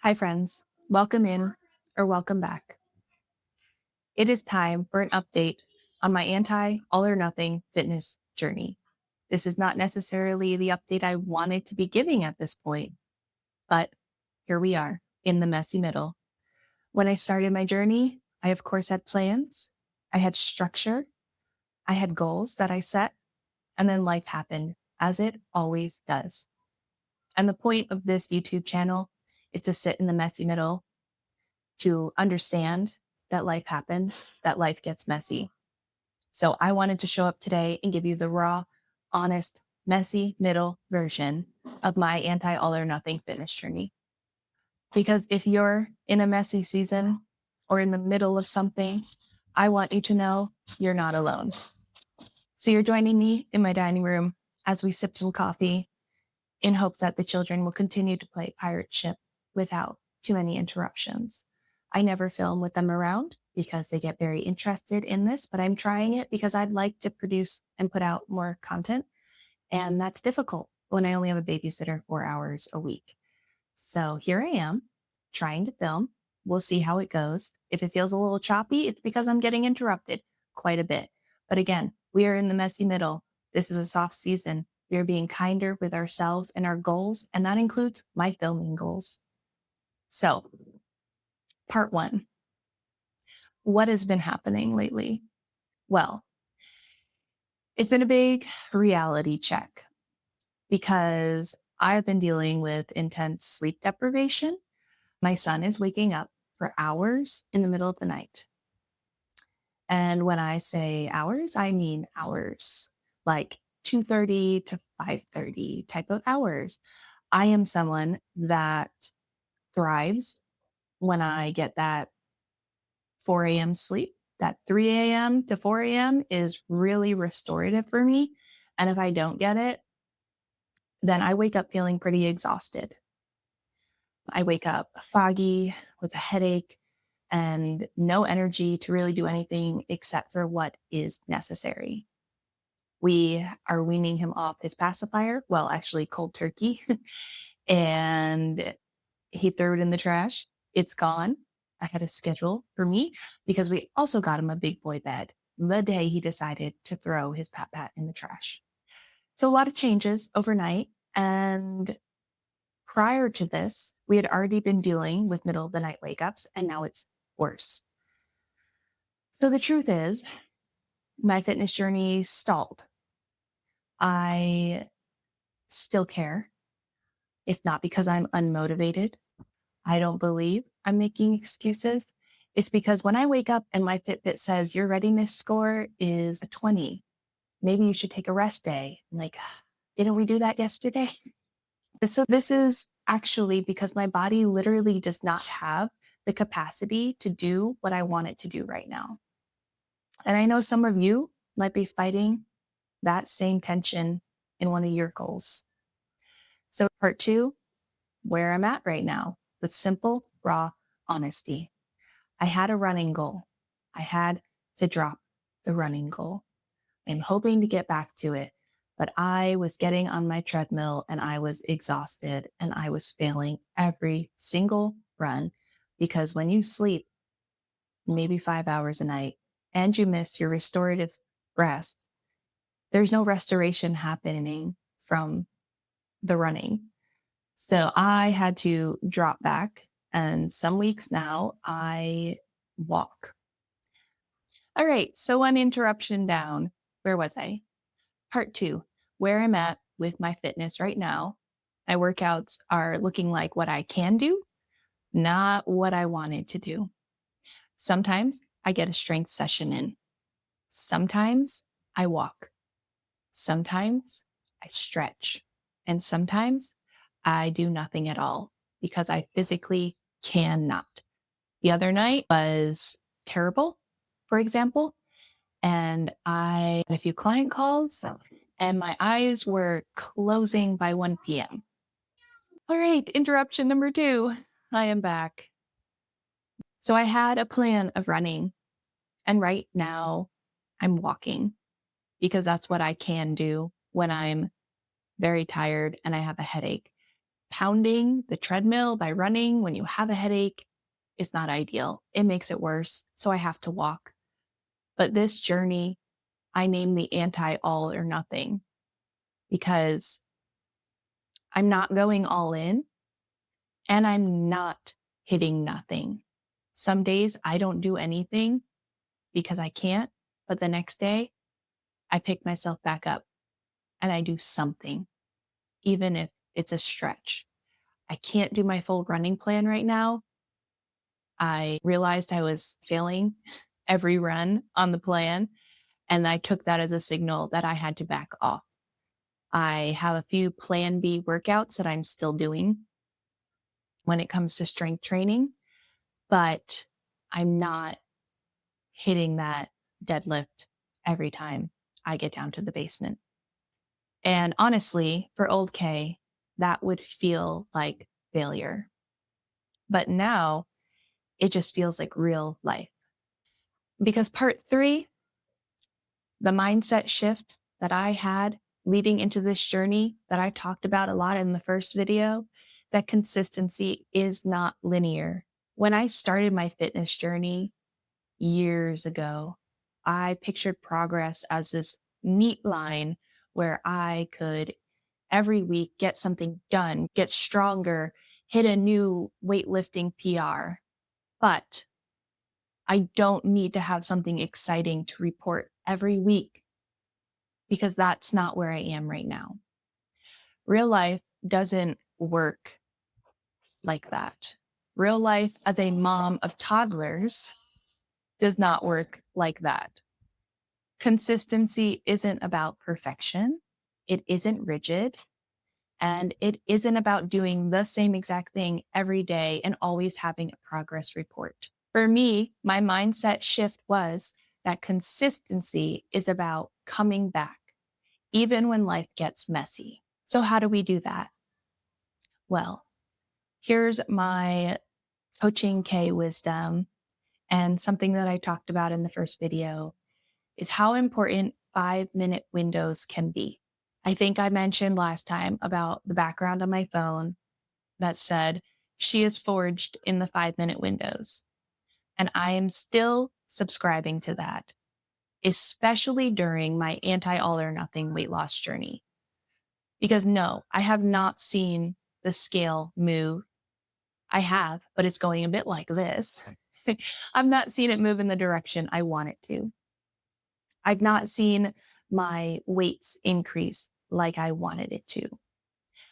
Hi, friends. Welcome in or welcome back. It is time for an update on my anti all or nothing fitness journey. This is not necessarily the update I wanted to be giving at this point, but here we are in the messy middle. When I started my journey, I of course had plans, I had structure, I had goals that I set, and then life happened, as it always does. And the point of this YouTube channel is to sit in the messy middle to understand that life happens, that life gets messy. So I wanted to show up today and give you the raw, honest, messy middle version of my anti all or nothing fitness journey. Because if you're in a messy season or in the middle of something, I want you to know you're not alone. So you're joining me in my dining room as we sip some coffee in hopes that the children will continue to play pirate ship without too many interruptions. I never film with them around because they get very interested in this, but I'm trying it because I'd like to produce and put out more content. And that's difficult when I only have a babysitter 4 hours a week. So here I am trying to film. We'll see how it goes. If it feels a little choppy, it's because I'm getting interrupted quite a bit. But again, we are in the messy middle. This is a soft season. We are being kinder with ourselves and our goals, and that includes my filming goals. So, part one, what has been happening lately? Well, it's been a big reality check because I've been dealing with intense sleep deprivation. My son is waking up for hours in the middle of the night. And when I say hours, I mean hours, like 2:30 to 5:30 type of hours. I am someone that thrives when I get that 4 a.m. sleep. That 3 a.m. to 4 a.m. is really restorative for me. And if I don't get it, then I wake up feeling pretty exhausted. I wake up foggy with a headache and no energy to really do anything except for what is necessary. We are weaning him off his pacifier, well, actually, cold turkey, and he threw it in the trash. It's gone. I had a schedule for me because we also got him a big boy bed the day he decided to throw his Pat Pat in the trash. So, a lot of changes overnight. And prior to this, we had already been dealing with middle of the night wake ups, and now it's worse. So, the truth is, my fitness journey stalled. I still care. It's not because I'm unmotivated. I don't believe I'm making excuses. It's because when I wake up and my Fitbit says your readiness score is a 20, maybe you should take a rest day. I'm like, didn't we do that yesterday? So this is actually because my body literally does not have the capacity to do what I want it to do right now. And I know some of you might be fighting that same tension in one of your goals. So part two, where I'm at right now with simple, raw honesty. I had a running goal. I had to drop the running goal. I'm hoping to get back to it, but I was getting on my treadmill and I was exhausted and I was failing every single run because when you sleep maybe 5 hours a night and you miss your restorative rest, there's no restoration happening from the running. So I had to drop back. And some weeks now I walk. All right. So one interruption down. Where was I? Part two, where I'm at with my fitness right now. My workouts are looking like what I can do, not what I wanted to do. Sometimes I get a strength session in. Sometimes I walk. Sometimes I stretch. And sometimes I do nothing at all because I physically cannot. The other night was terrible, for example, and I had a few client calls and my eyes were closing by 1 p.m. All right, interruption number two. I am back. So I had a plan of running, and right now I'm walking because that's what I can do when I'm very tired and I have a headache. Pounding the treadmill by running when you have a headache is not ideal. It makes it worse. So I have to walk. But this journey, I name the anti all or nothing because I'm not going all in and I'm not hitting nothing. Some days I don't do anything because I can't, but the next day I pick myself back up and I do something, even if it's a stretch. I can't do my full running plan right now. I realized I was failing every run on the plan, and I took that as a signal that I had to back off. I have a few plan B workouts that I'm still doing when it comes to strength training, but I'm not hitting that deadlift every time I get down to the basement. And honestly, for old K, that would feel like failure. But now it just feels like real life. Because part 3, the mindset shift that I had leading into this journey that I talked about a lot in the first video, that consistency is not linear. When I started my fitness journey years ago, I pictured progress as this neat line where I could every week get something done, get stronger, hit a new weightlifting PR. But I don't need to have something exciting to report every week because that's not where I am right now. Real life doesn't work like that. Real life as a mom of toddlers does not work like that. Consistency isn't about perfection. It isn't rigid. And it isn't about doing the same exact thing every day and always having a progress report. For me, my mindset shift was that consistency is about coming back, even when life gets messy. So, how do we do that? Well, here's my coaching K wisdom, and something that I talked about in the first video is how important 5-minute windows can be. I think I mentioned last time about the background on my phone that said, "She is forged in the 5-minute windows." And I am still subscribing to that, especially during my anti all or nothing weight loss journey. Because no, I have not seen the scale move. I have, but it's going a bit like this. I've not seen it move in the direction I want it to. I've not seen my weights increase like I wanted it to.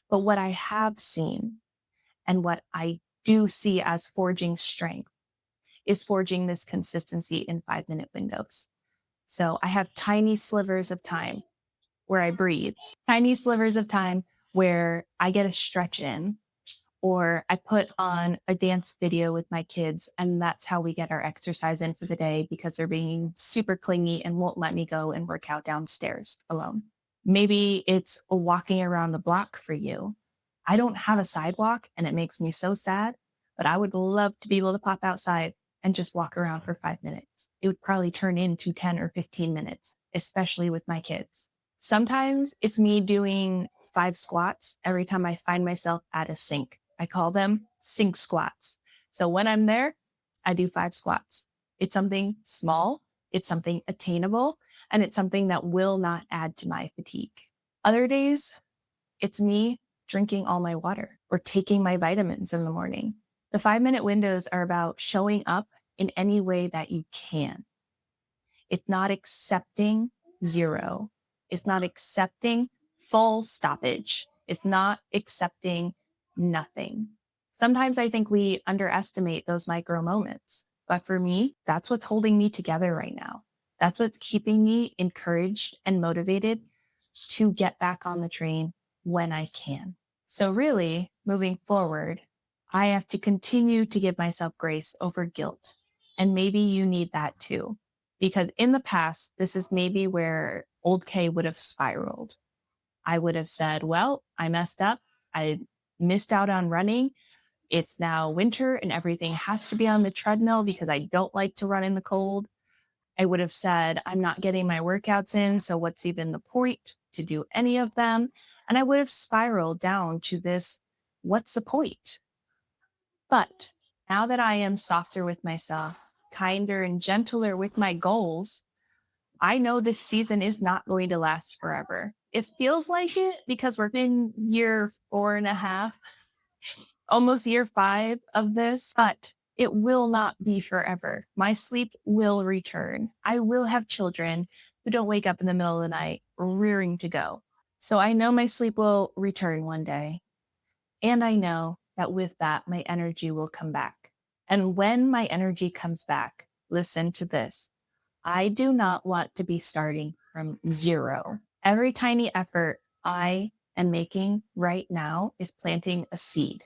But what I have seen and what I do see as forging strength is forging this consistency in 5-minute windows. So I have tiny slivers of time where I breathe, tiny slivers of time where I get a stretch in, or I put on a dance video with my kids, and that's how we get our exercise in for the day because they're being super clingy and won't let me go and work out downstairs alone. Maybe it's walking around the block for you. I don't have a sidewalk and it makes me so sad, but I would love to be able to pop outside and just walk around for 5 minutes. It would probably turn into 10 or 15 minutes, especially with my kids. Sometimes it's me doing 5 squats every time I find myself at a sink. I call them sink squats. So when I'm there, I do 5 squats. It's something small, it's something attainable, and it's something that will not add to my fatigue. Other days, it's me drinking all my water or taking my vitamins in the morning. The 5-minute windows are about showing up in any way that you can. It's not accepting zero. It's not accepting full stoppage. It's not accepting nothing. Sometimes I think we underestimate those micro moments. But for me, that's what's holding me together right now. That's what's keeping me encouraged and motivated to get back on the train when I can. So, really, moving forward, I have to continue to give myself grace over guilt. And maybe you need that too. Because in the past, this is maybe where old K would have spiraled. I would have said, well, I messed up. I missed out on running. It's now winter and everything has to be on the treadmill because I don't like to run in the cold. I would have said, I'm not getting my workouts in. So what's even the point to do any of them? And I would have spiraled down to this what's the point? But now that I am softer with myself, kinder and gentler with my goals, I know this season is not going to last forever. It feels like it because we're in year 4.5, almost year 5 of this, but it will not be forever. My sleep will return. I will have children who don't wake up in the middle of the night rearing to go. So I know my sleep will return one day. And I know that with that, my energy will come back. And when my energy comes back, listen to this. I do not want to be starting from zero. Every tiny effort I am making right now is planting a seed.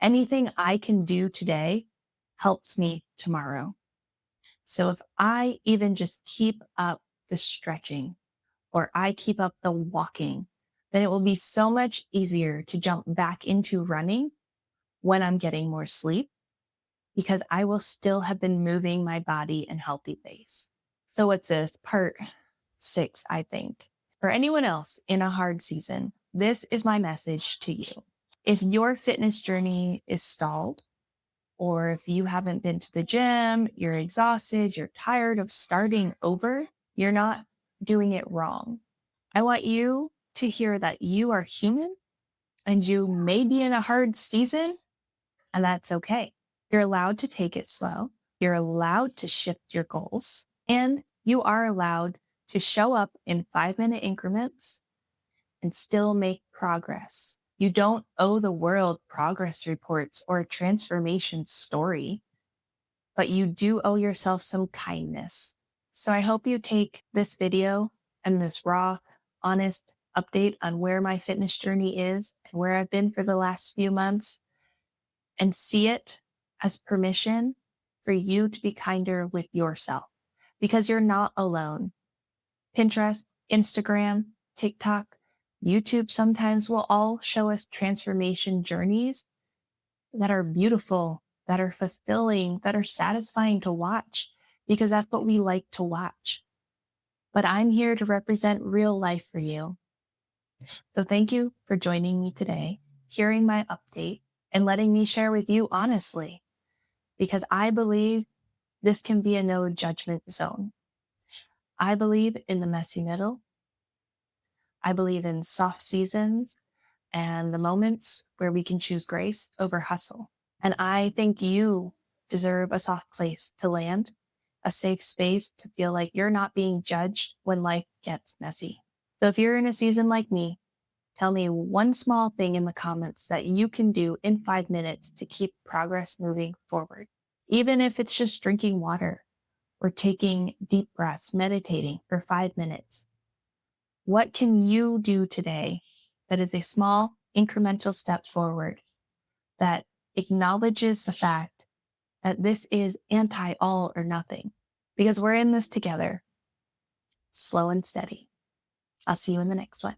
Anything I can do today helps me tomorrow. So if I even just keep up the stretching or I keep up the walking, then it will be so much easier to jump back into running when I'm getting more sleep because I will still have been moving my body in healthy ways. So what's this? Part 6, I think. For anyone else in a hard season, this is my message to you. If your fitness journey is stalled, or if you haven't been to the gym, you're exhausted, you're tired of starting over, you're not doing it wrong. I want you to hear that you are human and you may be in a hard season, and that's okay. You're allowed to take it slow. You're allowed to shift your goals, and you are allowed to show up in 5-minute increments and still make progress. You don't owe the world progress reports or a transformation story, but you do owe yourself some kindness. So I hope you take this video and this raw, honest update on where my fitness journey is and where I've been for the last few months and see it as permission for you to be kinder with yourself because you're not alone. Pinterest, Instagram, TikTok, YouTube sometimes will all show us transformation journeys that are beautiful, that are fulfilling, that are satisfying to watch because that's what we like to watch. But I'm here to represent real life for you. So thank you for joining me today, hearing my update, and letting me share with you honestly, because I believe this can be a no judgment zone. I believe in the messy middle. I believe in soft seasons and the moments where we can choose grace over hustle. And I think you deserve a soft place to land, a safe space to feel like you're not being judged when life gets messy. So if you're in a season like me, tell me one small thing in the comments that you can do in 5 minutes to keep progress moving forward. Even if it's just drinking water or taking deep breaths, meditating for 5 minutes. What can you do today that is a small incremental step forward that acknowledges the fact that this is anti all or nothing? Because we're in this together, slow and steady. I'll see you in the next one.